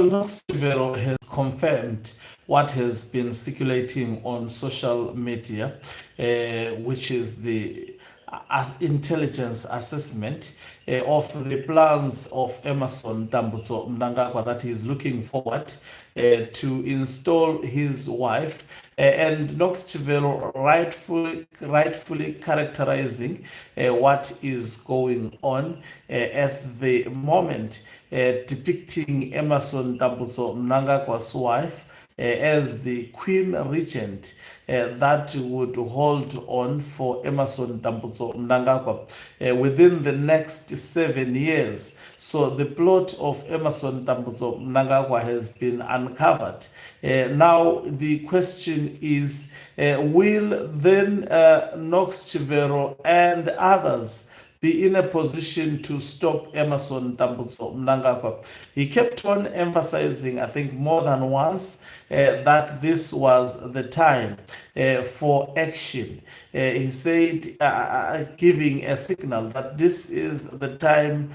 Knox Chivero has confirmed what has been circulating on social media, which is the intelligence assessment of the plans of Emerson Tambutso Mnangagwa that he is looking forward to install his wife. And Knox Chivero rightfully characterizing what is going on at the moment, depicting Emerson Tambutso Mnangagwa's wife as the Queen Regent that would hold on for Emerson Tambutso Mnangagwa within the next 7 years. So the plot of Emerson Tambutso Mnangagwa has been uncovered. Now the question is, will then Knox Chivero and others be in a position to stop Emerson Tambutso Mnangagwa? He kept on emphasizing, I think more than once, that this was the time for action. He said, giving a signal that this is the time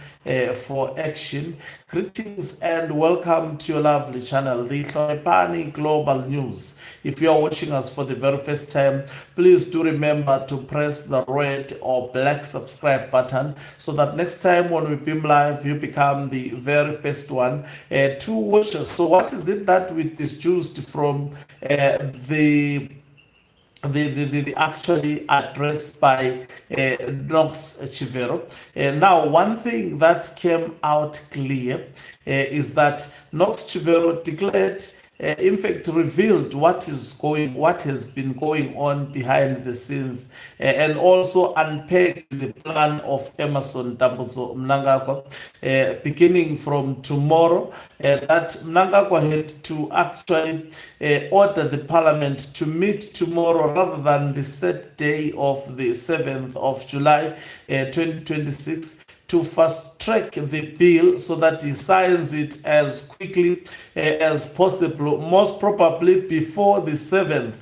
for action. Greetings and welcome to your lovely channel, the Unpacking Global News. If you are watching us for the very first time, please do remember to press the red or black subscribe button so that next time when we beam live, you become the very first one to watch us. So what is it that we disjuiced from the actually addressed by Knox Chivero? Now, one thing that came out clear is that Knox Chivero declared, in fact, revealed what has been going on behind the scenes, and also unpacked the plan of Emerson Tambutso Mnangagwa, beginning from tomorrow, that Mnangagwa had to actually order the parliament to meet tomorrow rather than the set day of the 7th of July 2026, to fast track the bill so that he signs it as quickly as possible, most probably before the 7th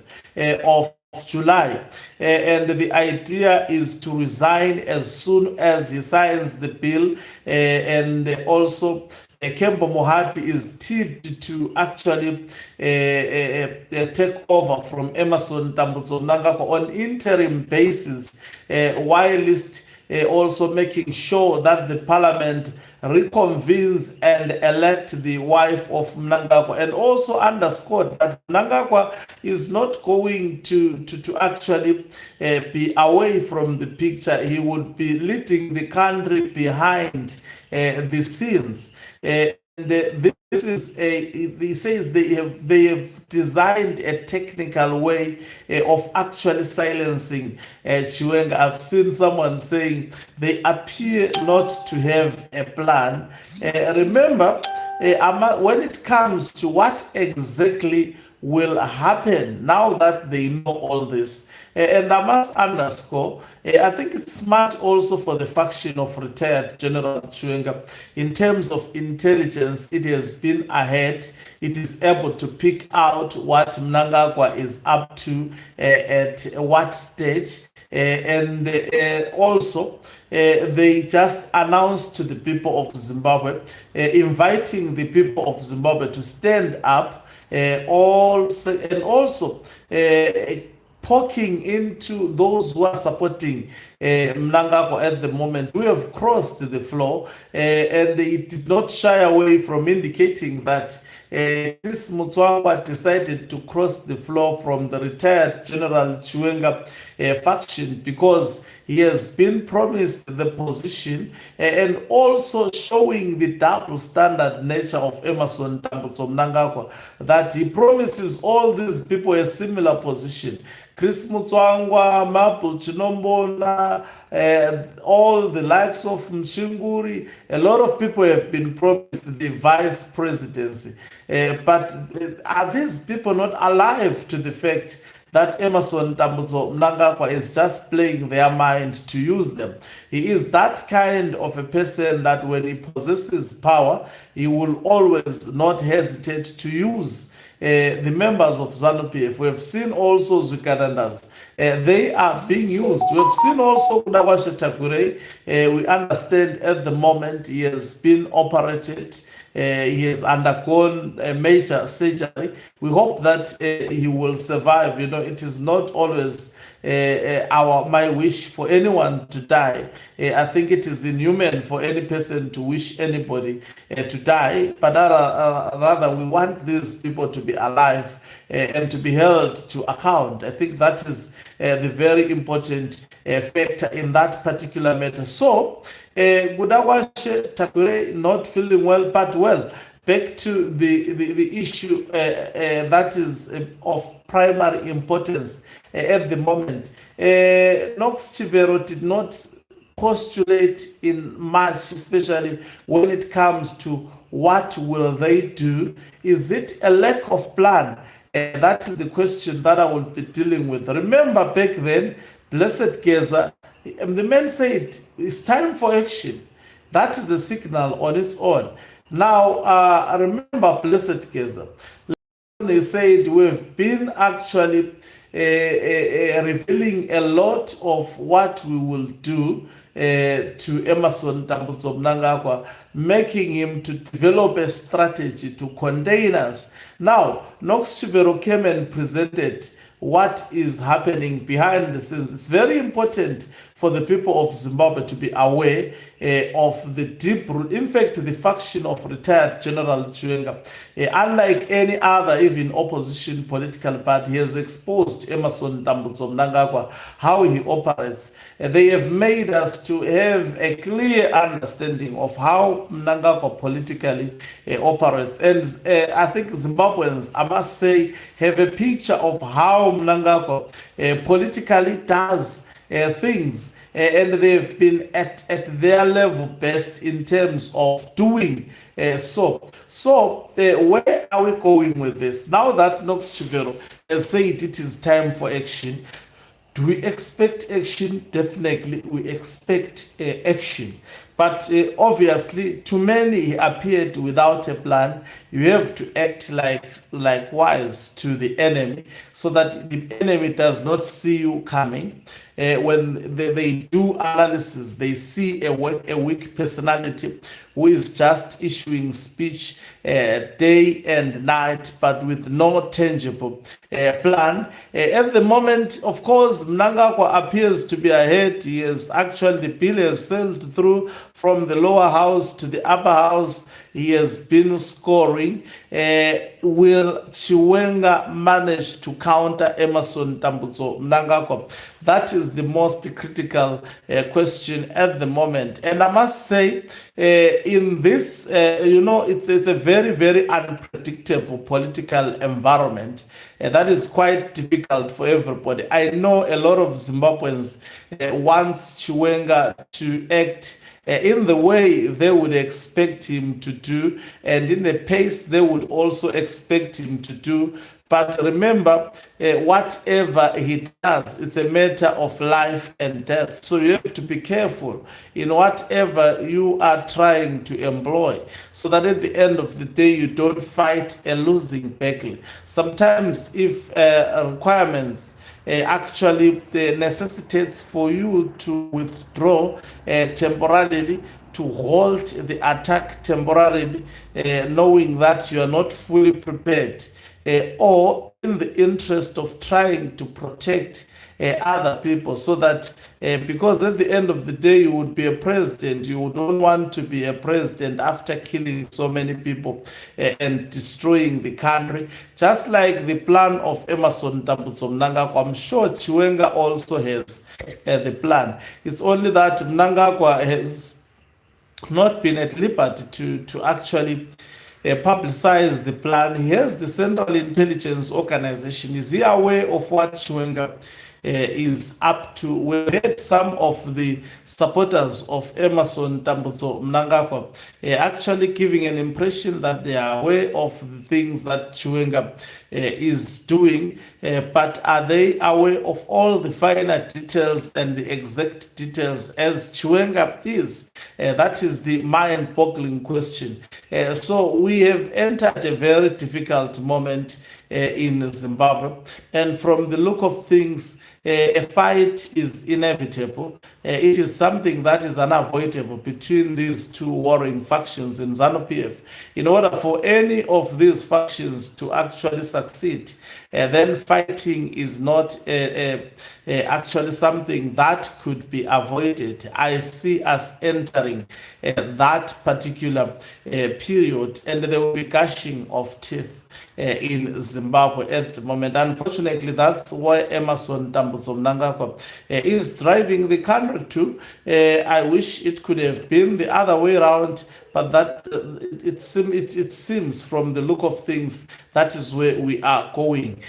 of July. And the idea is to resign as soon as he signs the bill. And also, Kembo Mohati is tipped to actually take over from Emerson Tambutso Mnangagwa on interim basis, whilst also making sure that the parliament reconvenes and elect the wife of Mnangagwa, and also underscored that Mnangagwa is not going to actually be away from the picture. He would be leading the country behind the scenes. This is he says they have designed a technical way of actually silencing Chiwenga. I've seen someone saying they appear not to have a plan. Remember, when it comes to what exactly will happen now that they know all this, and I must underscore, I think it's smart also for the faction of retired General Chiwenga. In terms of intelligence, it has been ahead. It is able to pick out what Mnangagwa is up to at what stage. And also, they just announced to the people of Zimbabwe, inviting the people of Zimbabwe to stand up, and also poking into those who are supporting Mnangagwa at the moment. We have crossed the floor, and it did not shy away from indicating that Chris Mutswangwa decided to cross the floor from the retired General Chiwenga faction because he has been promised the position, and also showing the double standard nature of Emerson Tambutso Mnangagwa, that he promises all these people a similar position. Chris Mutswangwa, Maple Chinombona, all the likes of Mchinguri, a lot of people have been promised the vice presidency. But are these people not alive to the fact that Emerson Tambutso Mnangagwa is just playing their mind to use them? He is that kind of a person that when he possesses power, he will always not hesitate to use the members of ZANU-PF. We have seen also Zukadandas. They are being used. We have seen also Kudawashe Takure. We understand at the moment he has been operated He has undergone a major surgery. We hope that he will survive. You know, it is not always my wish for anyone to die. I think it is inhuman for any person to wish anybody to die, but rather we want these people to be alive and to be held to account. I think that is the very important factor in that particular matter. So, Mnangagwa Chivero not feeling well, but well. Back to the issue that is of primary importance at the moment. Knox Chivero did not postulate in much, especially when it comes to what will they do. Is it a lack of plan? That is the question that I will be dealing with. Remember back then, Blessed Geza, the man said, it's time for action. That is a signal on its own. Now, remember Blessed Geza. He said we've been actually revealing a lot of what we will do to Emmerson Mnangagwa, making him to develop a strategy to contain us. Now, Knox Chivero came and presented what is happening behind the scenes. It's very important for the people of Zimbabwe to be aware of the deep root. In fact, the faction of retired General Chiwenga, unlike any other, even opposition political party, has exposed Emmerson Mnangagwa, how he operates. They have made us to have a clear understanding of how Mnangagwa politically operates. And I think Zimbabweans, I must say, have a picture of how Mnangagwa politically does things, and they've been at their level best in terms of doing so. Where are we going with this? Now that Knox Chivero has said it is time for action, do we expect action? Definitely, we expect action. But obviously, to many, he appeared without a plan. You have to act likewise to the enemy, so that the enemy does not see you coming. When they do analysis, they see a weak personality who is just issuing speech day and night, but with no tangible plan. At the moment, of course, Mnangagwa appears to be ahead. He has actually, the bill has sailed through from the lower house to the upper house. He has been scoring. Will Chiwenga manage to counter Emmerson Mnangagwa? That is the most critical question at the moment. And I must say, in this, it's a very, very unpredictable political environment. That is quite difficult for everybody. I know a lot of Zimbabweans wants Chiwenga to act in the way they would expect him to do, and in the pace they would also expect him to do. But remember, whatever he does, it's a matter of life and death. So you have to be careful in whatever you are trying to employ, so that at the end of the day, you don't fight a losing battle. Sometimes if requirements actually necessitates for you to withdraw temporarily, to halt the attack temporarily, knowing that you are not fully prepared, or in the interest of trying to protect other people, so that because at the end of the day you would be a president, you don't want to be a president after killing so many people and destroying the country, just like the plan of Emmerson Mnangagwa. I'm sure Chiwenga also has the plan. It's only that Mnangagwa has not been at liberty to actually publicize the plan. He has the Central Intelligence Organization. Is he aware of what Chiwenga is up to? We had some of the supporters of Emmerson Mnangagwa actually giving an impression that they are aware of the things that Chiwenga is doing, but are they aware of all the finer details and the exact details as Chiwenga is? That is the mind-boggling question. So we have entered a very difficult moment in Zimbabwe, and from the look of things, a fight is inevitable. It is something that is unavoidable between these two warring factions in ZANU-PF. In order for any of these factions to actually succeed, then fighting is not actually something that could be avoided. I see us entering that particular period, and there will be gushing of teeth in Zimbabwe at the moment. Unfortunately, that's why Emerson Mnangagwa is driving the country to. I wish it could have been the other way around, but that it seems from the look of things that is where we are going.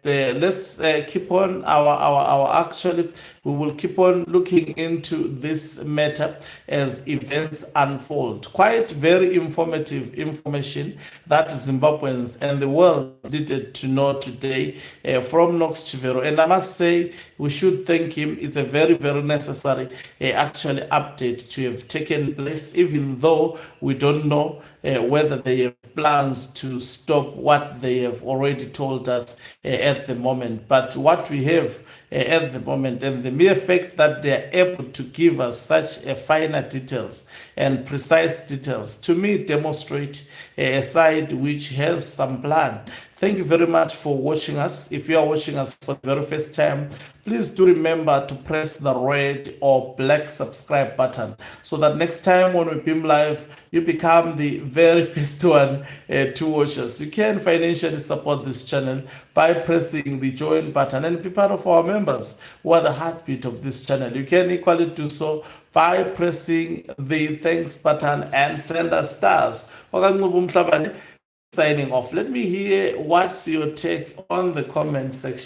Let's keep on our actually, we will keep on looking into this matter as events unfold. Quite very informative information that Zimbabweans and the world needed to know today from Knox Chivero. And I must say, we should thank him. It's a very, very necessary actually update to have taken place, even though we don't know whether they have plans to stop what they have already told us at the moment. But what we have at the moment, and the mere fact that they are able to give us such finer details and precise details, to me demonstrate a side which has some plan. Thank you very much for watching us. If you are watching us for the very first time, please do remember to press the red or black subscribe button so that next time when we beam live, you become the very first one to watch us. You can financially support this channel by pressing the join button and be part of our members who are the heartbeat of this channel. You can equally do so by pressing the thanks button and send us stars. Signing off. Let me hear what's your take on the comment section.